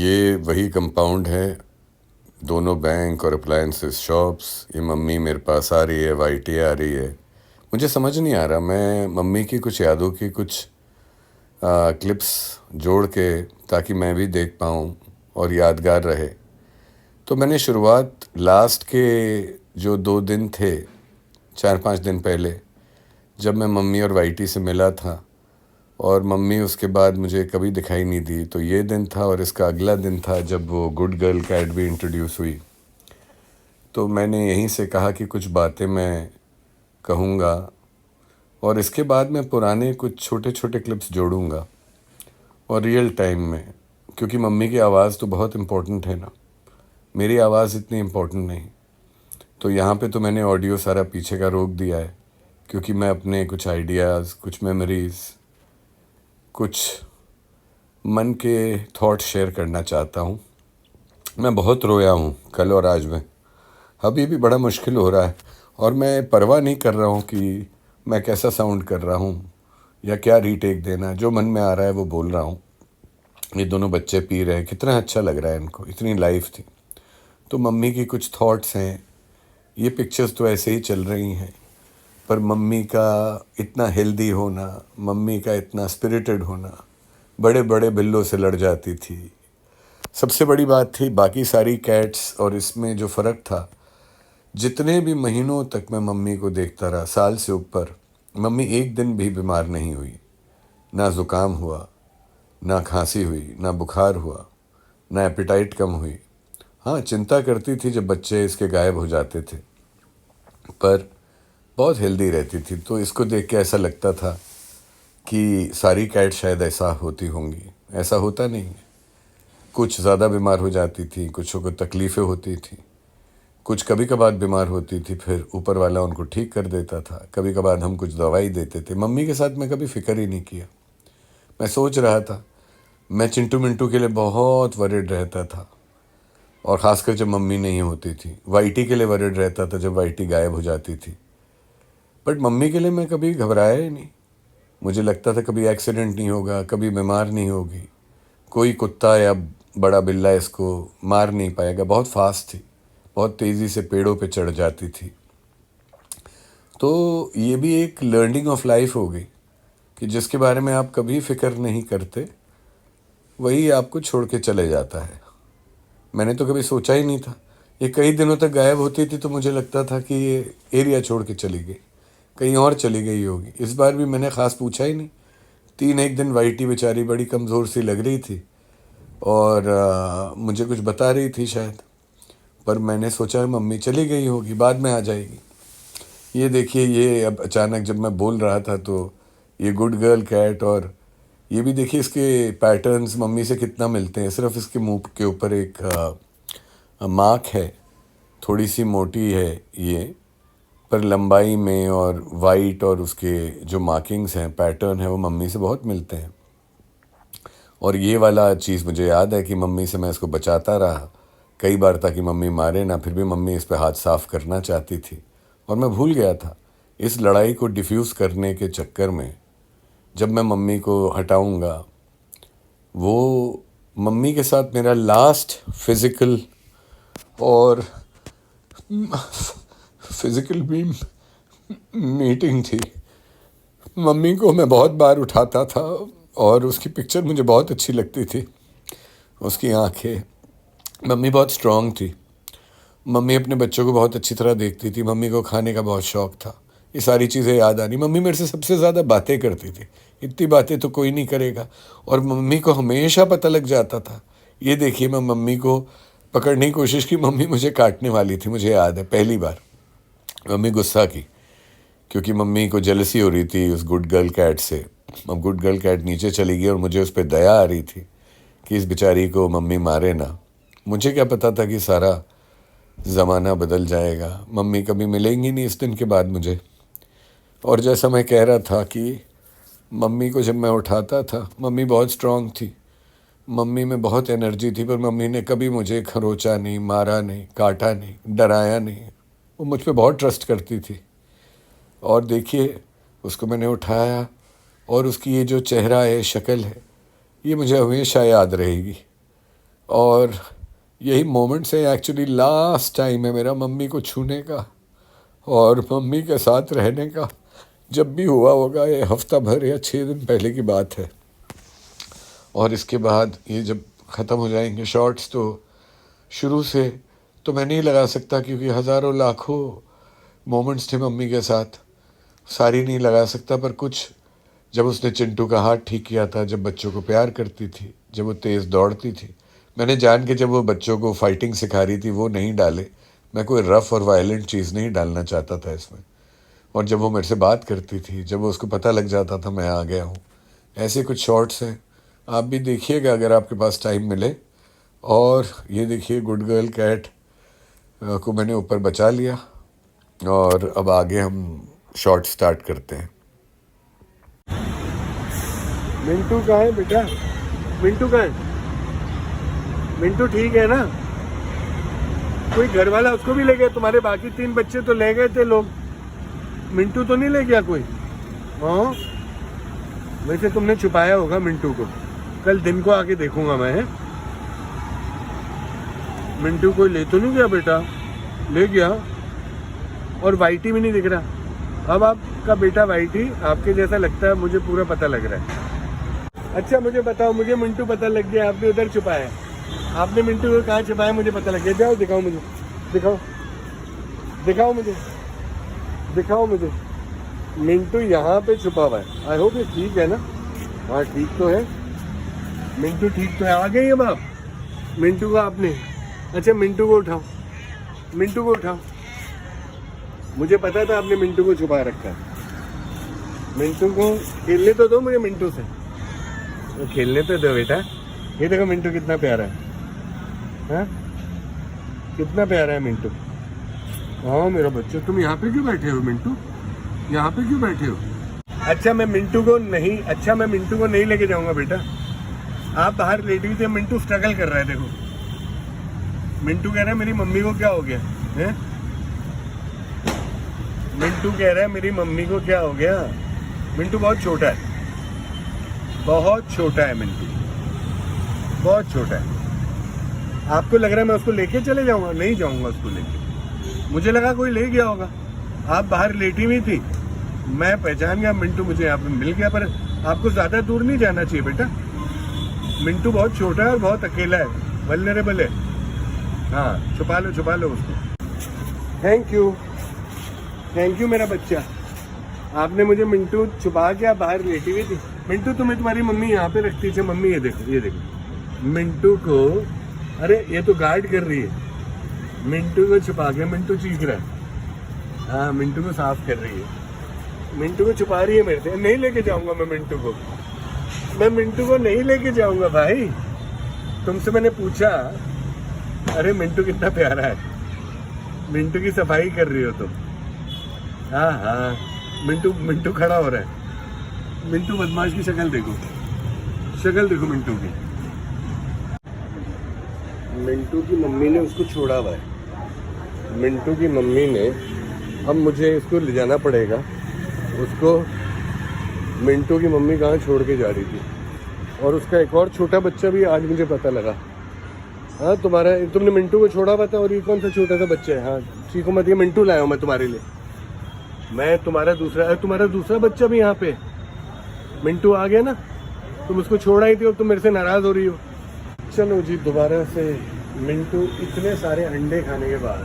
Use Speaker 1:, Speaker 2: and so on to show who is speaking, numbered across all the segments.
Speaker 1: ये वही कंपाउंड है, दोनों बैंक और अप्लायंसेस शॉप्स। ये मम्मी मेरे पास आ रही है, वाईटी आ रही है। मुझे समझ नहीं आ रहा, मैं मम्मी की कुछ यादों की कुछ क्लिप्स जोड़ के ताकि मैं भी देख पाऊँ और यादगार रहे। तो मैंने शुरुआत लास्ट के जो 2 दिन थे, 4-5 दिन पहले, जब मैं मम्मी और वाईटी से मिला था और मम्मी उसके बाद मुझे कभी दिखाई नहीं दी, तो ये दिन था। और इसका अगला दिन था जब वो गुड गर्ल कैट भी इंट्रोड्यूस हुई। तो मैंने यहीं से कहा कि कुछ बातें मैं कहूँगा और इसके बाद मैं पुराने कुछ छोटे छोटे क्लिप्स जोड़ूंगा और रियल टाइम में, क्योंकि मम्मी की आवाज़ तो बहुत इम्पोर्टेंट है ना, मेरी आवाज़ इतनी इम्पोर्टेंट नहीं। तो यहाँ पे तो मैंने ऑडियो सारा पीछे का रोक दिया है, क्योंकि मैं अपने कुछ आइडियाज़, कुछ मेमोरीज़, कुछ मन के थॉट शेयर करना चाहता हूँ। मैं बहुत रोया हूँ कल और आज में, अभी भी बड़ा मुश्किल हो रहा है। और मैं परवाह नहीं कर रहा हूँ कि मैं कैसा साउंड कर रहा हूँ या क्या रीटेक देना, जो मन में आ रहा है वो बोल रहा हूँ। ये दोनों बच्चे पी रहे हैं, कितना अच्छा लग रहा है इनको, इतनी लाइफ थी। तो मम्मी की कुछ थॉट्स हैं, ये पिक्चर्स तो ऐसे ही चल रही हैं, पर मम्मी का इतना हेल्दी होना, मम्मी का इतना स्पिरिटेड होना, बड़े बड़े बिल्लों से लड़ जाती थी, सबसे बड़ी बात थी। बाकी सारी कैट्स और इसमें जो फ़र्क था, जितने भी महीनों तक मैं मम्मी को देखता रहा, साल से ऊपर, मम्मी एक दिन भी बीमार नहीं हुई। ना ज़ुकाम हुआ, ना खांसी हुई, ना बुखार हुआ, ना एपिटाइट कम हुई। हाँ, चिंता करती थी जब बच्चे इसके गायब हो जाते थे, पर बहुत हेल्दी रहती थी। तो इसको देख के ऐसा लगता था कि सारी कैट शायद ऐसा होती होंगी। ऐसा होता नहीं है, कुछ ज़्यादा बीमार हो जाती थी, कुछ को तकलीफ़ें होती थी, कुछ कभी कभार बीमार होती थी, फिर ऊपर वाला उनको ठीक कर देता था। कभी कभार हम कुछ दवाई देते थे। मम्मी के साथ मैं कभी फ़िक्र ही नहीं किया। मैं सोच रहा था, मैं चिंटू मिंटू के लिए बहुत वरिड रहता था, और ख़ासकर जब मम्मी नहीं होती थी। वाईटी के लिए वरिड रहता था जब वाईटी गायब हो जाती थी, बट मम्मी के लिए मैं कभी घबराया ही नहीं। मुझे लगता था कभी एक्सीडेंट नहीं होगा, कभी बीमार नहीं होगी, कोई कुत्ता या बड़ा बिल्ला इसको मार नहीं पाएगा। बहुत फास्ट थी, बहुत तेज़ी से पेड़ों पे चढ़ जाती थी। तो ये भी एक लर्निंग ऑफ लाइफ हो गई कि जिसके बारे में आप कभी फ़िक्र नहीं करते, वही आपको छोड़ के चले जाता है। मैंने तो कभी सोचा ही नहीं था। ये कई दिनों तक गायब होती थी तो मुझे लगता था कि ये एरिया छोड़ के चली गई, कहीं और चली गई होगी। इस बार भी मैंने ख़ास पूछा ही नहीं। 3 एक दिन वाईटी बेचारी बड़ी कमज़ोर सी लग रही थी और मुझे कुछ बता रही थी शायद, पर मैंने सोचा मम्मी चली गई होगी, बाद में आ जाएगी। ये देखिए, ये अब अचानक जब मैं बोल रहा था तो ये गुड गर्ल कैट, और ये भी देखिए इसके पैटर्न्स मम्मी से कितना मिलते हैं। सिर्फ इसके मुंह के ऊपर एक मार्क है, थोड़ी सी मोटी है ये, पर लंबाई में और वाइट और उसके जो मार्किंग्स हैं, पैटर्न है, वो मम्मी से बहुत मिलते हैं। और ये वाला चीज़ मुझे याद है कि मम्मी से मैं इसको बचाता रहा कई बार ताकि मम्मी मारे ना, फिर भी मम्मी इस पे हाथ साफ करना चाहती थी और मैं भूल गया था। इस लड़ाई को डिफ्यूज़ करने के चक्कर में जब मैं मम्मी को हटाऊंगा, वो मम्मी के साथ मेरा लास्ट और फिज़िकल भी मीटिंग थी। मम्मी को मैं बहुत बार उठाता था और उसकी पिक्चर मुझे बहुत अच्छी लगती थी, उसकी आंखें। मम्मी बहुत स्ट्रांग थी, मम्मी अपने बच्चों को बहुत अच्छी तरह देखती थी, मम्मी को खाने का बहुत शौक़ था। ये सारी चीज़ें याद आ रही। मम्मी मेरे से सबसे ज़्यादा बातें करती थी, इतनी बातें तो कोई नहीं करेगा, और मम्मी को हमेशा पता लग जाता था। ये देखिए, मैं मम्मी को पकड़ने की कोशिश की, मम्मी मुझे काटने वाली थी। मुझे याद है पहली बार मम्मी गुस्सा की, क्योंकि मम्मी को जेलसी हो रही थी उस गुड गर्ल कैट से। अब गुड गर्ल कैट नीचे चली गई और मुझे उस पर दया आ रही थी कि इस बेचारी को मम्मी मारे ना। मुझे क्या पता था कि सारा ज़माना बदल जाएगा, मम्मी कभी मिलेंगी नहीं इस दिन के बाद मुझे। और जैसा मैं कह रहा था कि मम्मी को जब मैं उठाता था, मम्मी बहुत स्ट्रांग थी, मम्मी में बहुत एनर्जी थी, पर मम्मी ने कभी मुझे खरोचा नहीं, मारा नहीं, काटा नहीं, डराया नहीं। वो मुझ पर बहुत ट्रस्ट करती थी। और देखिए, उसको मैंने उठाया और उसकी ये जो चेहरा है, शक्ल है, ये मुझे हमेशा याद रहेगी। और यही मोमेंट से एक्चुअली लास्ट टाइम है मेरा मम्मी को छूने का और मम्मी के साथ रहने का। जब भी हुआ होगा ये हफ्ता भर या 6 दिन पहले की बात है। और इसके बाद ये जब ख़त्म हो जाएंगे शॉर्ट्स तो शुरू से तो मैं नहीं लगा सकता, क्योंकि हज़ारों लाखों मोमेंट्स थे मम्मी के साथ, सारी नहीं लगा सकता। पर कुछ, जब उसने चिंटू का हाथ ठीक किया था, जब बच्चों को प्यार करती थी, जब वो तेज़ दौड़ती थी, मैंने जान के जब वो बच्चों को फाइटिंग सिखा रही थी वो नहीं डाले। मैं कोई रफ़ और वायलेंट चीज़ नहीं डालना चाहता था इसमें। और जब वो मेरे से बात करती थी, जब वो उसको पता लग जाता था मैं आ गया हूँ, ऐसे कुछ शॉर्ट्स हैं। आप भी देखिएगा अगर आपके पास टाइम मिले। और ये देखिए गुड गर्ल कैट को मैंने ऊपर बचा लिया और अब आगे हम शॉर्ट स्टार्ट करते हैं।
Speaker 2: मिंटू कहाँ है बेटा? मिंटू कहाँ है? मिंटू ठीक है ना? कोई घर वाला उसको भी ले गया? तुम्हारे बाकी 3 बच्चे तो ले गए थे लोग, मिंटू तो नहीं ले गया कोई? हाँ, वैसे तुमने छुपाया होगा मिंटू को। कल दिन को आके देखूंगा मैं। मिंटू कोई ले तो नहीं गया बेटा? ले गया। और वाइटी भी नहीं दिख रहा। अब आपका बेटा वाइटी आपके जैसा लगता है, मुझे पूरा पता लग रहा है। अच्छा मुझे बताओ, मुझे मिंटू पता लग गया, आपने उधर छुपाया। आपने मिंटू को कहाँ छुपाया मुझे पता लग गया। जाओ दिखाओ मुझे, दिखाओ दिखाओ मुझे, दिखाओ मुझे। मिंटू यहाँ पे छुपा हुआ है। आई होप ये ठीक है ना? हाँ ठीक तो है, मिंटू ठीक तो है। आ गई अब आप मिंटू को आपने? अच्छा मिंटू को उठाओ, मिंटू को उठाओ। मुझे पता था आपने मिंटू को छुपा रखा है। मिंटू को खेलने तो दो मुझे मिंटू से, तो खेलने तो दो बेटा। ये देखो मिंटू कितना प्यारा है। हाँ कितना प्यारा है मिंटू। हाँ मेरा बच्चा। तुम यहाँ पे क्यों बैठे हो मिंटू? यहाँ पे क्यों बैठे हो? अच्छा मैं मिंटू को नहीं लेके जाऊंगा बेटा। आप बाहर लेटी हुई थे, मिंटू स्ट्रगल कर रहा है। देखो मिंटू कह रहा है मेरी मम्मी को क्या हो गया है? मिंटू कह रहा है मेरी मम्मी को क्या हो गया। मिंटू बहुत छोटा है, बहुत छोटा है मिंटू, बहुत छोटा है। आपको लग रहा है मैं उसको लेके चले जाऊंगा? नहीं जाऊंगा उसको लेके। मुझे लगा कोई ले गया होगा। आप बाहर लेटी हुई थी, मैं पहचान गया मिंटू मुझे यहाँ पे मिल गया। पर आपको ज्यादा दूर नहीं जाना चाहिए बेटा। मिंटू बहुत छोटा है और बहुत अकेला है, वल्नरेबल है। हाँ छुपा लो उसको। थैंक यू मेरा बच्चा। आपने मुझे मिंटू छुपा के आप बाहर लेटी हुई थी। मिंटू तुम्हें तुम्हारी मम्मी यहाँ पे रखती थी। मम्मी ये देखो मिंटू को, अरे ये तो गार्ड कर रही है। मिंटू को छुपा के मिंटू चीख रहा है। हाँ मिंटू को साफ कर रही है। मिंटू को छुपा रही है मेरे से। नहीं लेके जाऊंगा मैं मिंटू को, मैं मिंटू को नहीं लेके जाऊंगा भाई। तुमसे मैंने पूछा, अरे मिंटू कितना प्यारा है, मिंटू की सफाई कर रही हो तुम। हाँ मिंटू खड़ा हो रहा है। मिंटू बदमाश की शक्ल देखो मिंटू की। मिंटू की मम्मी ने उसको छोड़ा हुआ है। मिंटू की मम्मी ने, अब मुझे इसको ले जाना पड़ेगा उसको। मिंटू की मम्मी कहाँ छोड़ के जा रही थी। और उसका एक और छोटा बच्चा भी आज मुझे पता लगा। हाँ तुमने मिंटू को छोड़ा हुआ था और ये कौन सा छोटा सा बच्चा है? हाँ चीखो मत, ये मिंटू लाया हूँ मैं तुम्हारे लिए। मैं तुम्हारा दूसरा बच्चा भी यहाँ पे। मिंटू आ गया ना, तुम उसको छोड़ आई थी और तुम मेरे से नाराज हो रही हो। चलो जी दोबारा से। मिंटू इतने सारे अंडे खाने के बाद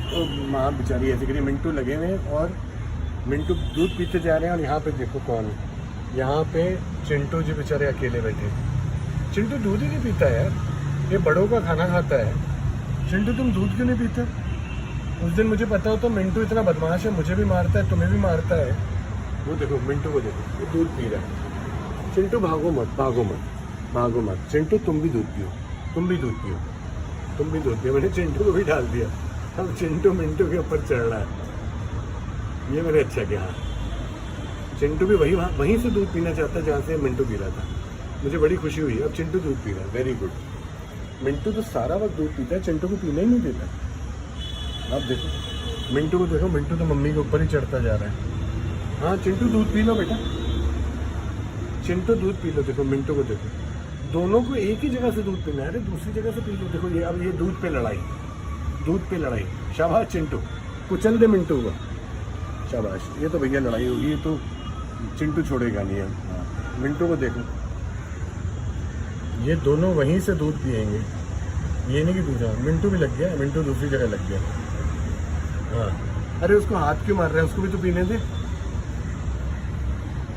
Speaker 2: तो माँ बेचारी ऐसी करी। मिंटू लगे हुए हैं और मिंटू दूध पीते जा रहे हैं। और यहाँ पे देखो कौन है, यहाँ पे चिंटू जी बेचारे अकेले बैठे। चिंटू दूध ही नहीं पीता यार, ये बड़ों का खाना खाता है। चिंटू तुम दूध क्यों नहीं पीते? उस दिन मुझे पता हो तो मिंटू इतना बदमाश है, मुझे भी मारता है, तुम्हें भी मारता है। वो देखो मिंटू को देखो, ये दूध पी रहा है। चिंटू भागो मत। चिंटू तुम भी दूध पियो। मैंने चिंटू को भी डाल दिया। अब चिंटू मिंटू के ऊपर चढ़ रहा है। ये मैंने अच्छा किया। चिंटू भी वहीं से दूध पीना चाहता जहाँ से मिंटू पी रहा था। मुझे बड़ी खुशी हुई। अब चिंटू दूध पी रहा है, वेरी गुड। मिंटू तो सारा वक्त दूध पीता है, चिंटू को पीना ही नहीं देता। अब देखो मिंटू को देखो, मिंटू तो मम्मी के ऊपर ही चढ़ता जा रहा है। हाँ चिंटू दूध पी लो बेटा, चिंटू दूध पी लो। देखो मिंटू को देखो, दोनों को एक ही जगह से दूध पीना है, अरे दूसरी जगह से पी लो। देखो ये अब ये दूध पे लड़ाई, दूध पे लड़ाई। शाबाश चिंटू, कुचल दे मिंटू को, शाबाश। ये तो भैया लड़ाई होगी, ये तो चिंटू छोड़ेगा नहीं है। हाँ, मिंटू को देखो, ये दोनों वहीं से दूध पिएंगे, ये नहीं कि दूसरा। मिंटू भी लग गया, मिंटू दूसरी जगह लग गया। हाँ, अरे उसको हाथ क्यों मार रहे हैं, उसको भी तो पीने दे।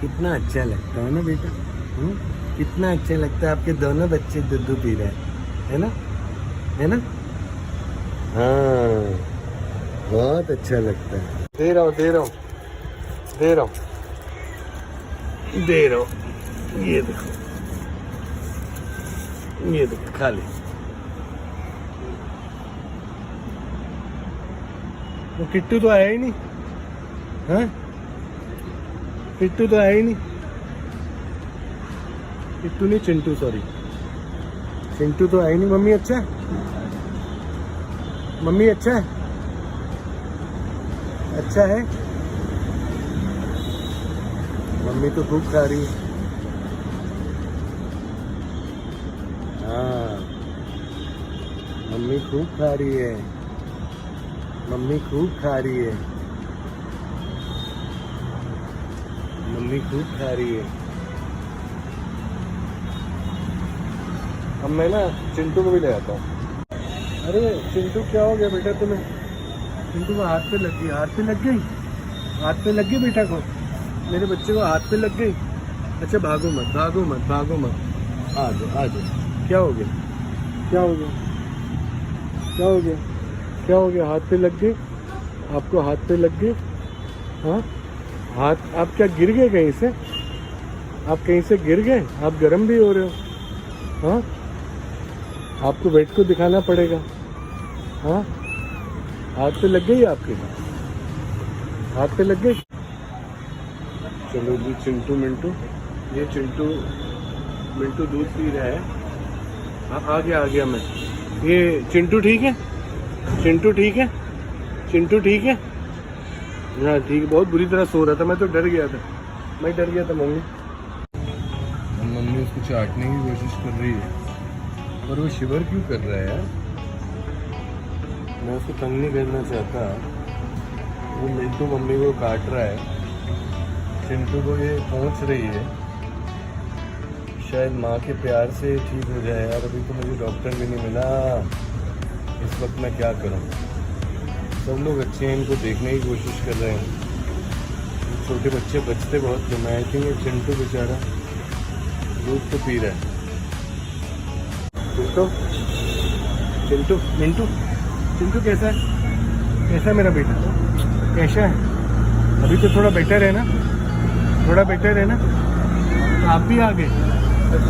Speaker 2: कितना अच्छा लगता है ना बेटा, कितना अच्छा लगता है। आपके दोनों बच्चे दूध पी रहे हैं, है ना, है ना। हाँ, बहुत अच्छा लगता है। दे रहा हूँ, दे रहा हूँ, दे रहा हूँ, दे रहा हूँ। ये देखो, ये देखो, खा ले। वो किट्टू तो आया ही नहीं, हाँ, किट्टू तो आया ही नहीं। किट्टू नहीं, चिंटू, सॉरी, चिंटू तो आया ही नहीं। मम्मी अच्छा है, मम्मी अच्छा है, अच्छा है। मम्मी तो खूब खा रही है। हाँ, मम्मी खूब खा रही है, मम्मी खूब खा रही है, मम्मी खूब खा रही है। अब मैं ना चिंटू को भी ले आता हूँ। अरे चिंटू क्या हो गया बेटा तुम्हें? चिंटू को हाथ पे लग गई, हाथ पे लग गई, हाथ पे लग गई बेटा को, मेरे बच्चे को हाथ पे लग गई। अच्छा भागो मत, भागो मत, भागो मत, आ जाओ, आ जाओ। क्या हो गया, क्या हो गया, क्या हो गया, क्या हो गया? हाथ पे लग गई, आपको हाथ पे लग गई। हाँ, हाथ, आप क्या गिर गए कहीं से? आप कहीं से गिर गए? आप गर्म भी हो रहे हो। हाँ, आपको वेट को दिखाना पड़ेगा। हाँ, हाथ पे लग गई आपके, हाथ पे लग गई। चलो जी चिंटू मिंटू, ये चिंटू मिंटू दूध पी रहा है। आ गया मैं। ये चिंटू ठीक है, चिंटू ठीक है, चिंटू ठीक है। हाँ ठीक है, बहुत बुरी तरह सो रहा था, मैं तो डर गया था, मैं डर गया था। मम्मी, मम्मी उसको चाटने की कोशिश कर रही है, पर वो शिवर क्यों कर रहा है यार? मैं उसको तंग नहीं करना चाहता। वो मिंटू मम्मी को काट रहा है, चिंटू को ये पहुंच रही है। शायद माँ के प्यार से ठीक हो जाए यार। अभी तो मुझे डॉक्टर भी नहीं मिला, इस वक्त मैं क्या करूं? सब लोग अच्छे हैं, इनको देखने की कोशिश कर रहे हैं। छोटे बच्चे बचते बहुत कम है। आई थिंक ये चिंटू बेचारा दूध तो पी रहा है। चिंटू, चिंटू मिंटू, चिंटू कैसा है? कैसा है मेरा बेटा, कैसा है? अभी तो थोड़ा बेटर है ना, थोड़ा बेटर है ना। तो आप भी आ गए।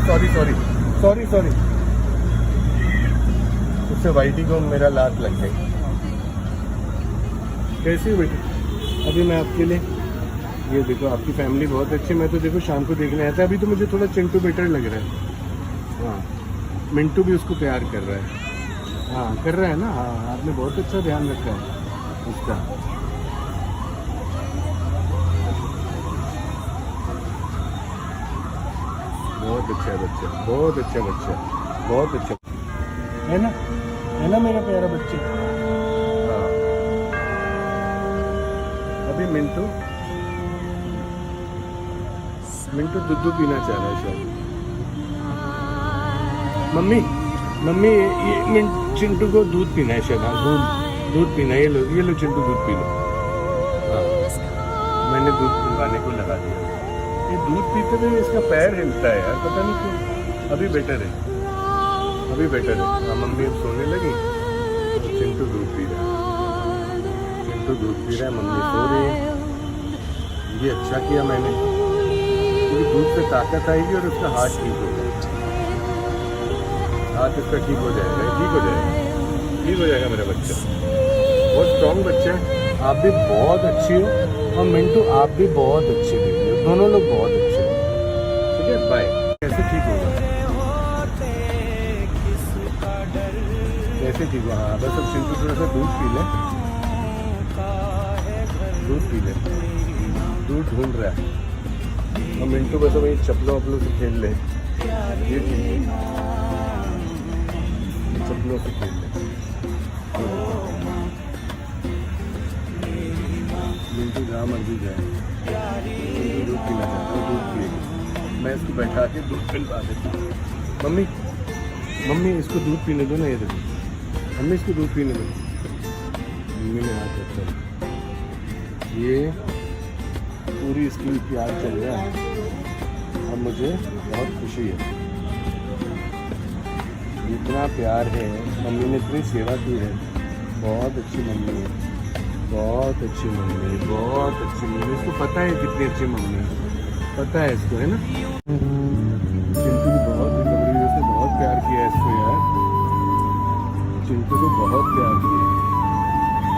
Speaker 2: सॉरी सॉरी सॉरी सॉरी, उससे वाइटी को मेरा लात लग गई। कैसी हो बेटी? अभी मैं आपके लिए, ये देखो आपकी फैमिली बहुत अच्छी। मैं तो देखो शाम को देखने आया था। अभी तो मुझे थोड़ा चिंटू बेटर लग रहा है। हाँ, मिंटू भी उसको प्यार कर रहा है। हाँ कर रहा है ना। हाँ, आपने बहुत अच्छा ध्यान रखा है उसका। बहुत अच्छा बच्चा, बहुत अच्छा बच्चा, बहुत अच्छा है ना, है ना मेरा प्यारा बच्चा। हाँ, अभी मिंटू मिंटू दूध पीना चाह रहा है शायद। मम्मी, मम्मी ये चिंटू को दूध पीना है शायद। हाँ, दूध पीना है। ये लो चिंटू दूध पी लो। हाँ, मैंने दूध पिलवाने को लगा दिया। ये दूध पीते हुए इसका पैर हिलता है यार, पता नहीं क्यों। अभी बेटर है, अभी बेटर है। हाँ, मम्मी अब सोने लगी तो चिंटू दूध पी रहा है, चिंटू दूध पी रहा है, मम्मी सो रही है। ये अच्छा किया मैंने, क्योंकि दूध से ताकत आएगी और उसका हार्ट ठीक होगा। हाथ इसका ठीक हो जाएगा, ठीक हो जाएगा, ठीक हो जाएगा मेरा बच्चा। बहुत स्ट्रॉन्ग बच्चा है। आप भी बहुत अच्छी हो और मिंटू आप भी बहुत अच्छे बेबी हो, दोनों लोग बहुत अच्छे हो। ठीक है, बाय। कैसे ठीक होगा, कैसे ठीक होगा? हाँ बस अब चिंटू थोड़ा सा दूध पी ले, दूध पी ले, दूध ढूंढ रहा है। और मिंटू बस वही चप्पलों वप्पलों से खेल ले। ये ठीक है, चप्पलों से खेल ले। मिंटू जहाँ मर्जी जाए, मिंटू दूध पीना चाहता है, दूध पिएगी। मैं इसको बैठा के दूध पिलवा देता हूँ। मम्मी मम्मी इसको दूध पीने दो ना, ये देखो मम्मी इसको दूध पीने दो। मम्मी ने हाथ रखा, ये पूरी इसकी प्यार चल रहा है और मुझे बहुत खुशी है। इतना प्यार है, मम्मी ने इतनी सेवा की है। बहुत अच्छी मम्मी है, बहुत अच्छी मम्मी है, बहुत अच्छी मम्मी। इसको पता है कितनी अच्छी मम्मी है, पता है इसको, है ना। चिंटू की बहुत रिकवरी, उसने बहुत प्यार किया है इसको यार। चिंटू को बहुत प्यार किया।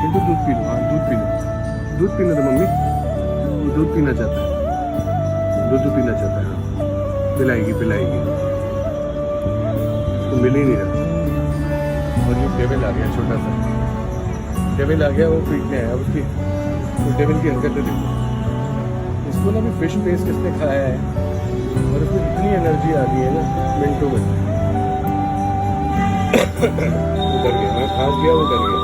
Speaker 2: चिंटू दूध पी लो, हाँ दूध पी लो, दूध पीने दो मम्मी। वो दूध पीना चाहता है, दूध पीना चाहता है। हाँ पिलाएगी पिलाएगी, तो मिल ही नहीं रहा। और ये डेविल आ गया, छोटा सा डेविल आ गया, वो पीटने आया। उसकी तो डेविल की हरकतें देखो। इसको ना भी फिश पेस्ट इसने खाया है और इसमें इतनी एनर्जी आ गई है ना मिनटों में। वो डर गया, मैं खास गया वो डर गया,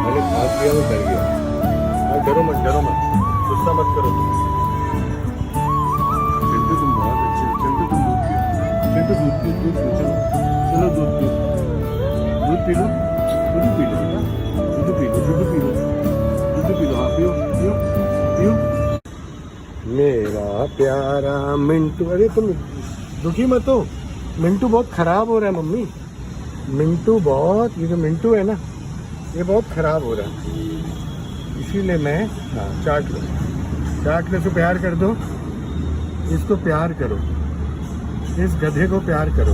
Speaker 2: मैंने खास गया वो डर गया। और डरो मत, डरो मत, गुस्सा मत करो तुम। चिंटू तुम बहुत अच्छे हो, चिंटू तुम दूध पियो, चिंटू दूध पियो, दूध पियो, चलो चलो दूध पियो, दूध पी लो, दूध पी लो बेटा, दूध पी लो, दूध पी लो, दूध पी लो, हाँ पियो पियो पियो। मेरा प्यारा मिंटू, अरे तुम दुखी मत हो, मिंटू बहुत खराब हो रहा है मम्मी। मिंटू बहुत, ये जो मिंटू है ना ये बहुत खराब हो रहा है, इसीलिए मैं, हाँ चाट लो, चाट लो, इसको प्यार कर दो, इसको प्यार करो, इस गधे को प्यार करो।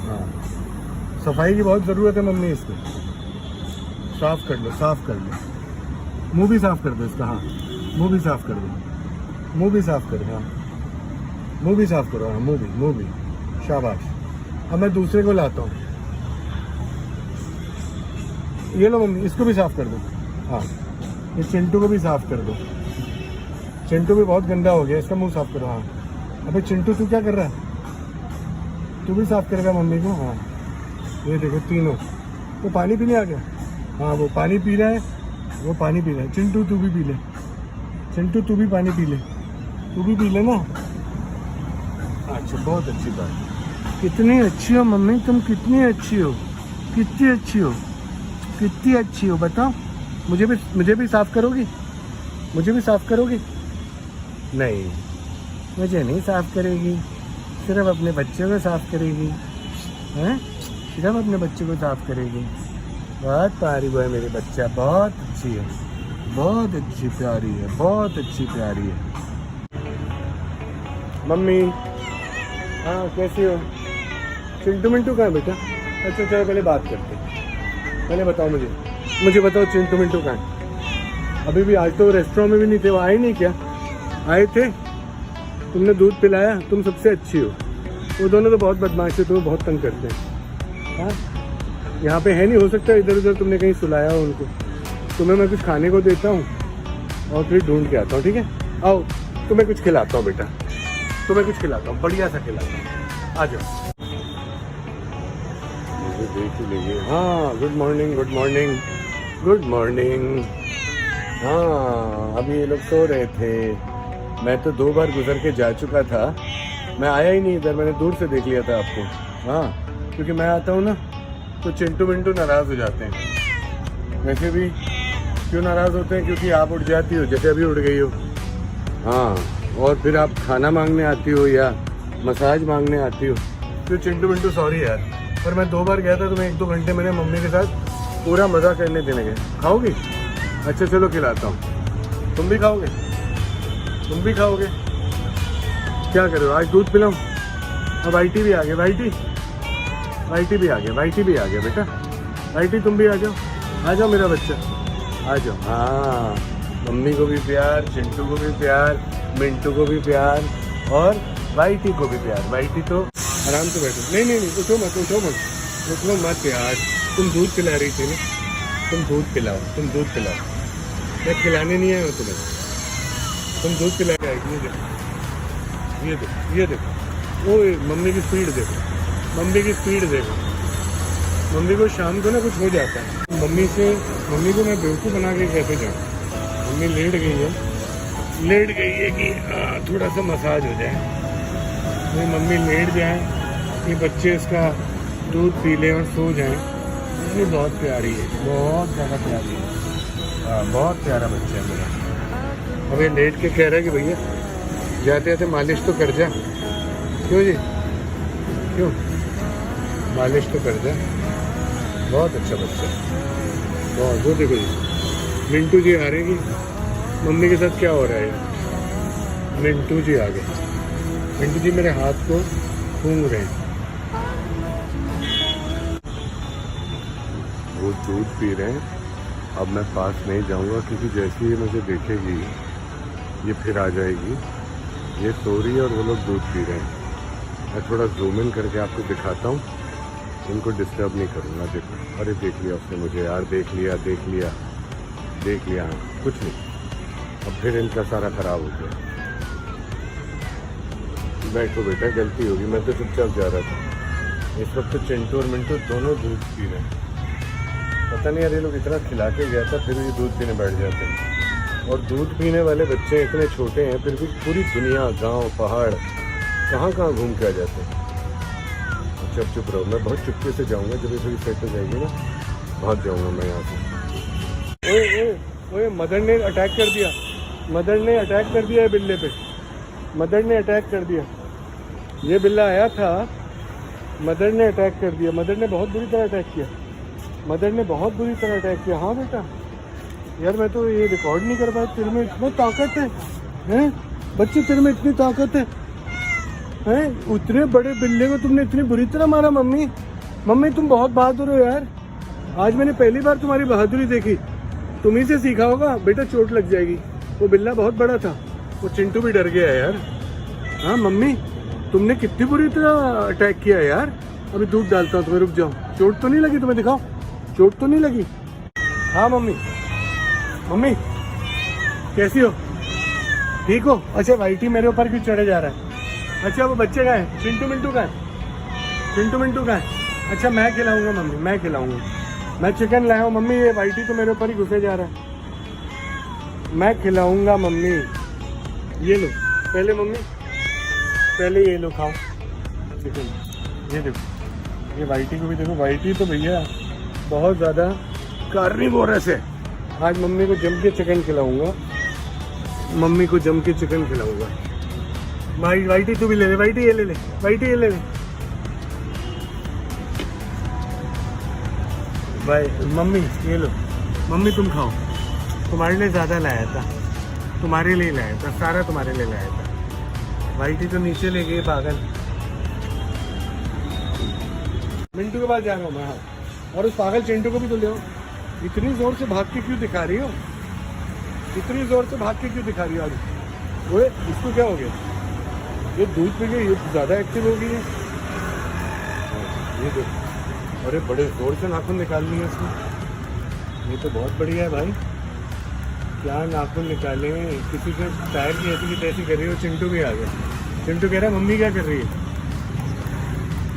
Speaker 2: हाँ सफाई की बहुत ज़रूरत है मम्मी, इसको साफ कर लो, साफ कर लो, मुंह भी साफ कर दो इसका। हाँ मुंह भी साफ कर दो, मुंह भी साफ करो, हाँ मुंह भी साफ करो, हाँ मुंह भी, शाबाश। अब मैं दूसरे को लाता हूँ, ये लो मम्मी, इसको भी साफ कर दो। हाँ ये चिंटू को भी साफ कर दो, चिंटू भी बहुत गंदा हो गया, इसका मुंह साफ करो। हाँ अबे चिंटू तू क्या कर रहा है, तू भी साफ करेगा मम्मी को। हाँ ये देखो तीनों, वो पानी पीने आ गया। हाँ वो पानी पी रहा है, वो पानी पी रहा है। चिंटू तू भी पी ले, चिंटू तू भी पानी पी ले, तू भी पी ले ना। अच्छा बहुत अच्छी बात, कितनी अच्छी हो मम्मी तुम, कितनी अच्छी हो, कितनी अच्छी हो, कितनी अच्छी हो, बताओ। मुझे भी साफ करोगी, मुझे भी साफ करोगी? नहीं मुझे नहीं साफ करेगी, सिर्फ अपने बच्चे को साफ करेगी, हैं सिर्फ अपने बच्चे को साफ करेगी। बहुत प्यारी वो है मेरी बच्चा, बहुत अच्छी है, बहुत अच्छी प्यारी है, बहुत अच्छी प्यारी है। मम्मी हाँ कैसी हो? चिंटू मिंटू कहाँ है बेटा? अच्छा चलो पहले बात करते हैं, पहले बताओ मुझे बताओ चिंटू मिंटू कहाँ है? अभी भी आज तो रेस्टोरेंट में भी नहीं थे, वो आए नहीं क्या? आए थे, तुमने दूध पिलाया, तुम सबसे अच्छी हो। वो दोनों तो बहुत बदमाश है, तुम्हें बहुत तंग करते हैं। हाँ यहाँ पे है नहीं, हो सकता है इधर उधर तुमने कहीं सुलाया हो उनको। तुम्हें मैं कुछ खाने को देता हूँ और फिर ढूंढ के आता हूँ, ठीक है? आओ तुम्हें कुछ खिलाता हूँ बेटा, तुम्हें कुछ खिलाता हूँ, बढ़िया सा खिलाता हूँ, आ जाओ। मुझे देख ही लीजिए। हाँ good morning, good morning, good morning. हाँ अभी ये लोग सो रहे थे, मैं तो 2 बार गुजर के जा चुका था, मैं आया ही नहीं इधर, मैंने दूर से देख लिया था आपको। हाँ क्योंकि मैं आता हूँ ना तो चिंटू मिंटू नाराज़ हो जाते हैं। वैसे भी क्यों नाराज़ होते हैं? क्योंकि आप उठ जाती हो, जैसे अभी उठ गई हो। हाँ और फिर आप खाना मांगने आती हो या मसाज मांगने आती हो। तो चिंटू मिंटू सॉरी यार, पर मैं 2 बार गया था तो मैं 1-2 घंटे मेरे मम्मी के साथ पूरा मज़ा करने देने गए। खाओगी? अच्छा चलो खिलाता हूँ, तुम भी खाओगे? तुम भी खाओगे? क्या करो आज दूध पिलाऊं? अब वाइटी भी आ गया, वाइटी भी आ गया, वाइटी भी आ गया बेटा, वाइटी तुम भी आ जाओ मेरा बच्चा, आ जाओ। हाँ मम्मी को भी प्यार, चिंटू को भी प्यार, मिंटू को भी प्यार और वाइटी को भी प्यार। वाइटी तो आराम से बैठो, नहीं उठो मत यार, तुम दूध पिला रही थी ना, तुम दूध पिलाओ, क्या खिलाने नहीं आए हो तुम्हें? तुम दूध पिला के आएगी। ये देखो, ये देखो, ये देखो, ओए मम्मी की स्पीड देखो, मम्मी की स्पीड देखो। मम्मी को शाम को ना कुछ हो जाता है। मम्मी को मैं बेवकूफ़ बना के कैसे जाऊँ। मम्मी लेट गई है कि थोड़ा सा मसाज हो जाए। मेरी मम्मी लेट जाए कि बच्चे इसका दूध पी लें और सो जाएं। ये बहुत प्यारी है, बहुत ज़्यादा प्यारी है। हाँ, बहुत प्यारा बच्चा है मेरा। अब ये लेट के कह रहा है कि भैया जाते जाते मालिश तो कर जा। क्यों जी, क्यों मालिश तो कर जा। बहुत अच्छा बच्चा है, बहुत। वो देखो जी, मिंटू जी आ रहे हैं कि मम्मी के साथ क्या हो रहा है। मिंटू जी आ गए। मिंटू जी मेरे हाथ को सूंघ रहे हैं। वो दूध पी रहे हैं। अब मैं पास नहीं जाऊंगा क्योंकि जैसे ही मुझे देखेगी ये फिर आ जाएगी। ये सो रही है और वो लोग दूध पी रहे हैं। मैं थोड़ा जूम इन करके आपको दिखाता हूँ। इनको डिस्टर्ब नहीं करूँगा। देखो, अरे देख लिया उसने मुझे यार, देख लिया। हाँ, कुछ नहीं। अब फिर इनका सारा खराब हो गया। बैठो बेटा, गलती होगी। मैं तो चुपचाप जा रहा था। इस वक्त तो चिंटू और मिंटू दोनों दूध पी रहे हैं। पता नहीं यार, ये लोग इतना खिला के गया था फिर भी दूध पीने बैठ जाते हैं। और दूध पीने वाले बच्चे इतने छोटे हैं फिर भी पूरी दुनिया, गांव, पहाड़, कहाँ कहाँ घूम के आ जाते हैं। अच्छा, चुप रहो। मैं बहुत चुपके से जाऊँगा। जब ये थोड़ी सेट हो जाएगी ना, भाग जाऊँगा मैं यहाँ से। ओए, मदर ने अटैक कर दिया। मदर ने अटैक कर दिया है बिल्ले पे। मदर ने अटैक कर दिया। ये बिल्ला आया था, मदर ने अटैक कर दिया। मदर ने बहुत बुरी तरह अटैक किया। हाँ बेटा, यार मैं तो ये रिकॉर्ड नहीं कर पाया। तेरे में इतना ताकत है, हैं बच्चे, तेरे में इतनी ताकत है, हैं? उतने बड़े बिल्ले को तुमने इतनी बुरी तरह मारा। मम्मी तुम बहुत बहादुर हो यार। आज मैंने पहली बार तुम्हारी बहादुरी देखी। तुम्ही से सीखा होगा बेटा, चोट लग जाएगी। वो बिल्ला बहुत बड़ा था, वो चिंटू भी डर गया यार। हाँ मम्मी, तुमने कितनी बुरी तरह अटैक किया यार। अभी दूध डालता हूँ तुम्हें, रुक जाओ। चोट तो नहीं लगी तुम्हें? दिखाओ, चोट तो नहीं लगी? हाँ मम्मी कैसी हो? ठीक हो? अच्छा, वाइटी मेरे ऊपर क्यों चढ़े जा रहा है? अच्छा, वो बच्चे का है, चिंटू मिंटू का है। अच्छा, मैं खिलाऊंगा मम्मी, मैं खिलाऊंगा। मैं चिकन लाया हूँ मम्मी। ये वाइटी तो मेरे ऊपर ही घुसे जा रहा है। मैं खिलाऊंगा मम्मी। ये लो पहले मम्मी, पहले ये लो, खाओ चिकन। ये देखो, ये वाइटी को भी देखो। वाइटी तो भैया बहुत ज़्यादा कार्निवोरस है। आज मम्मी को जम के चिकन खिलाऊंगा। वाइटी तू भी ले ले। वाइटी ये ले ले। भाई मम्मी ये लो। मम्मी तुम खाओ। तुम्हारे लिए ज़्यादा लाया था, सारा तुम्हारे लिए लाया था। वाइटी तो नीचे ले गई पागल। मिंटू के पास जा रहा हूँ मैं। और उस पागल चिंटू को भी तो ले आओ। इतनी जोर से भाग के क्यों दिखा रही हो? आज वो इसको क्या हो गया? ये दूध पी के ये ज़्यादा एक्टिव हो गई है। ये देखो, अरे बड़े जोर से नाखून निकालनी है इसमें। ये तो बहुत बढ़िया है भाई। क्या नाखून निकाले, किसी के टायर की ऐसी की तैसी कर रही हो। चिंटू भी आ गया। चिंटू कह रहा है मम्मी क्या कर रही है?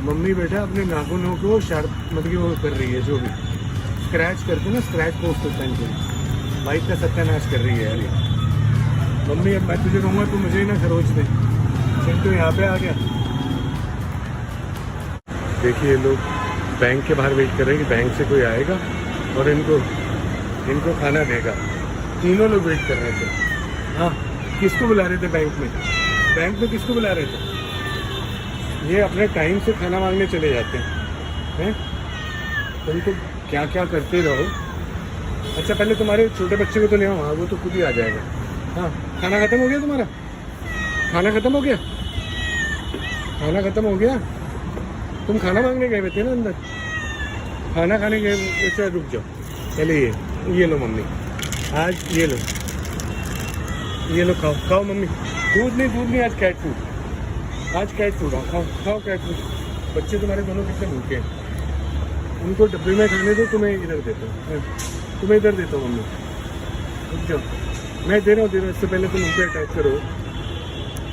Speaker 2: मम्मी बेटा अपने नाखूनों को शार्प मतलब वो कर रही है, जो भी स्क्रैच करते ना, स्क्रैच पोस्ट होता है इनको। बाइक का सत्यानाश कर रही है यार ये। मम्मी अब मैं तुझे कहूँगा तू मुझे ही ना खरोच दे। चिंटू यहाँ पे आ गया। देखिए लोग बैंक के बाहर वेट कर रहे हैं कि बैंक से कोई आएगा और इनको खाना देगा। तीनों लोग वेट कर रहे थे। हाँ, किसको बुला रहे थे बैंक में किसको बुला रहे थे? ये अपने टाइम से खाना मांगने चले जाते हैं। तुम तो क्या क्या करते रहो। अच्छा, पहले तुम्हारे छोटे बच्चे को तो ले आओ। हाँ, वो तो खुद ही आ जाएगा। हाँ, खाना खत्म हो गया तुम्हारा? खाना खत्म हो गया? तुम खाना मांगने गए थे ना अंदर? खाना खाने गए? अच्छा रुक जाओ, पहले ये लो मम्मी। आज ये लो खाओ मम्मी। दूध नहीं, आज कैट फूड। खाओ कैट फूड। बच्चे तुम्हारे दोनों कितने भूखे हैं। उनको डब्बे में खाने दो, तुम्हें इधर देता हूँ मम्मी। रुक जाओ, मैं दे रहा हूँ, इससे पहले तुम उन पर अटैक करो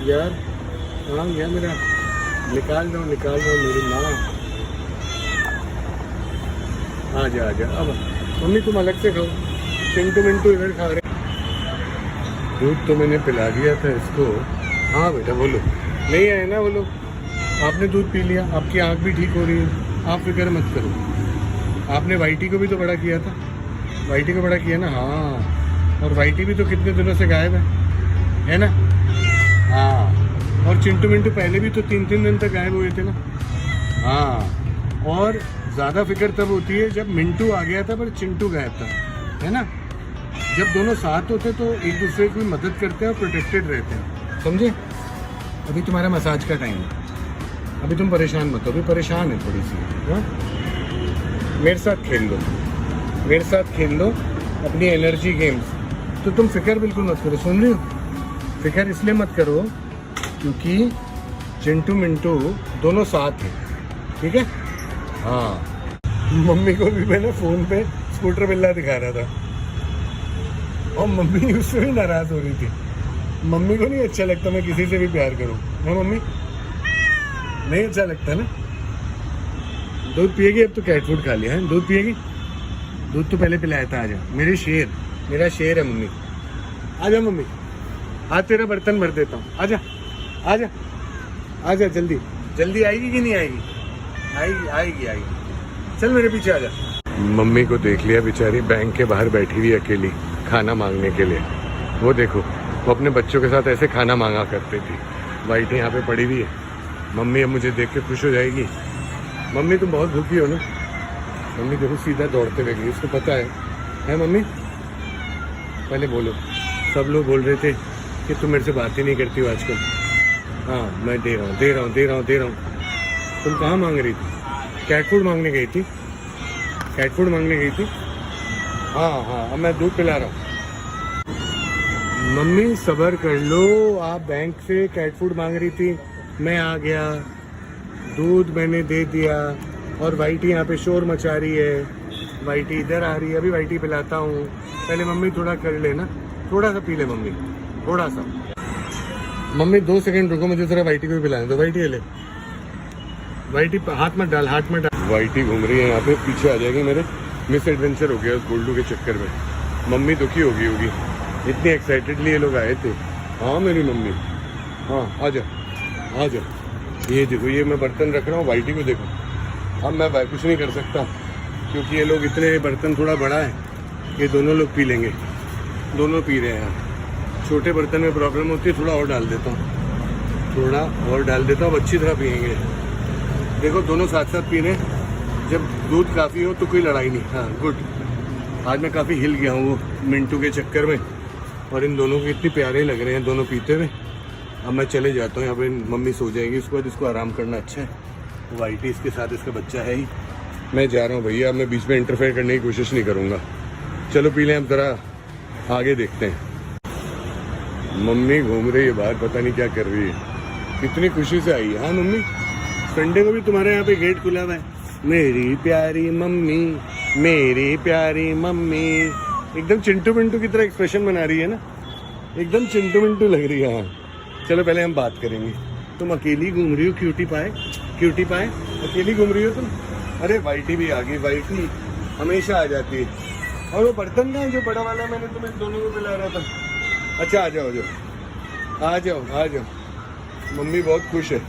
Speaker 2: यार। हाँ गया मेरा, निकाल दो मेरी माँ। आ जा अब मम्मी तुम अलग से खाओ, चिंटू मिंटू इधर खा रहे। दूध तो मैंने पिला दिया था इसको। हाँ बेटा बोलो, नहीं आए ना बोलो। आपने दूध पी लिया, आपकी आँख भी ठीक हो रही है, आप फिक्र मत करो। आपने वाईटी को भी तो बड़ा किया था, वाईटी को बड़ा किया ना। हाँ, और वाईटी भी तो कितने दिनों से गायब है ना। हाँ, और चिंटू मिंटू पहले भी तो 3-3 दिन तक गायब हुए थे ना। हाँ, और ज़्यादा फिक्र तब होती है जब मिंटू आ गया था पर चिंटू गायब था, है ना। जब दोनों साथ होते तो एक दूसरे की मदद करते हैं और प्रोटेक्टेड रहते हैं, समझे। अभी तुम्हारा मसाज का टाइम है, अभी तुम परेशान मत हो, अभी परेशान है थोड़ी सी। हाँ, मेरे साथ खेल लो अपनी एनर्जी गेम्स। तो तुम फिक्र बिल्कुल मत करो, सुन रही हो। फिक्र इसलिए मत करो क्योंकि चिंटू मिंटू दोनों साथ हैं, ठीक है। हाँ, मम्मी को भी मैंने फ़ोन पे स्कूटर बिल्ला दिखा रहा था और मम्मी उससे भी नाराज़ हो रही थी। मम्मी को नहीं अच्छा लगता मैं किसी से भी प्यार करूँ, हाँ मम्मी, नहीं अच्छा लगता ना। दूध पिएगी, अब तो कैट फूड खा लिया है। दूध पिएगी, दूध तो पहले पिलाया था। आजा मेरे शेर, मेरा शेर है मम्मी। आजा मम्मी, आज तेरा बर्तन भर देता हूँ। आजा आजा आजा, जल्दी जल्दी आएगी कि नहीं आएगी? आएगी। चल मेरे पीछे आजा। मम्मी को देख लिया, बेचारी बैंक के बाहर बैठी हुई अकेली खाना मांगने के लिए। वो देखो, वो अपने बच्चों के साथ ऐसे खाना मांगा करती थी। वाइट यहाँ पे पड़ी हुई है। मम्मी अब मुझे देख के खुश हो जाएगी। मम्मी तुम बहुत भूखी हो ना। मम्मी देखो सीधा दौड़ते हुए गई, उसको पता है मम्मी। पहले बोलो, सब लोग बोल रहे थे कि तुम मेरे से बात ही नहीं करती हो आजकल। हाँ, मैं दे रहा हूँ। तुम कहाँ मांग रही थी? कैट फूड मांगने गई थी? हाँ, अब मैं दूध पिला रहा हूँ। मम्मी सब्र कर लो, आप बैंक से कैट फूड मांग रही थी, मैं आ गया, दूध मैंने दे दिया। और वाइटी यहाँ पे शोर मचा रही है, वाइटी इधर आ रही है, अभी वाइटी पिलाता हूँ। पहले मम्मी थोड़ा कर लेना, थोड़ा सा पी ले मम्मी, थोड़ा सा। मम्मी 2 सेकंड रुको, मुझे जरा वाइटी को भी पिलाने दो। वाइटी ले, वाइटी हाथ मत डाल। वाइटी घूम रही है यहाँ पे, पीछे आ जाएगी मेरे। मिस एडवेंचर हो गया उस गोल्डू के चक्कर में। मम्मी दुखी होगी इतनी एक्साइटेडली ये लोग आए थे। हाँ मेरी मम्मी, हाँ आ जा। ये देखो, ये मैं बर्तन रख रहा हूँ, वाइटी को देखो। अब मैं कुछ नहीं कर सकता क्योंकि ये लोग इतने, बर्तन थोड़ा बड़ा है, ये दोनों लोग पी लेंगे। दोनों पी रहे हैं। छोटे बर्तन में प्रॉब्लम होती है, थोड़ा और डाल देता हूँ, अब अच्छी तरह पियेंगे। देखो दोनों साथ साथ पी रहे हैं। जब दूध काफ़ी हो तो कोई लड़ाई नहीं। हाँ गुड। आज मैं काफ़ी हिल गया हूँ वो मिंटू के चक्कर में, और इन दोनों के इतने प्यारे लग रहे हैं दोनों पीते हुए। अब मैं चले जाता हूँ, यहाँ पे मम्मी सो जाएगी, उसके बाद इसको आराम करना अच्छा है। वाइटी इसके साथ इसका बच्चा है ही। मैं जा रहा हूँ भैया, मैं बीच में इंटरफेयर करने की कोशिश नहीं करूँगा। चलो पी लें, अब ज़रा आगे देखते हैं। मम्मी घूम रही है बाहर, पता नहीं क्या कर रही है, कितनी खुशी से आई है। हाँ मम्मी, संडे को भी तुम्हारे यहाँ पे गेट खुला हुआ है। मेरी प्यारी मम्मी, एकदम चिंटू मिंटू की तरह एक्सप्रेशन बना रही है ना, एकदम चिंटू मिंटू लग रही है। हाँ चलो पहले हम बात करेंगे। तुम अकेली घूम रही हो, क्यूटी पाए अकेली घूम रही हो तुम? अरे वाइटी भी आ गई, वाइटी हमेशा आ जाती है। और वो बर्तन का जो बड़ा वाला मैंने तुम्हें दोनों को पिला रहा था। अच्छा आ जाओ, मम्मी बहुत खुश है।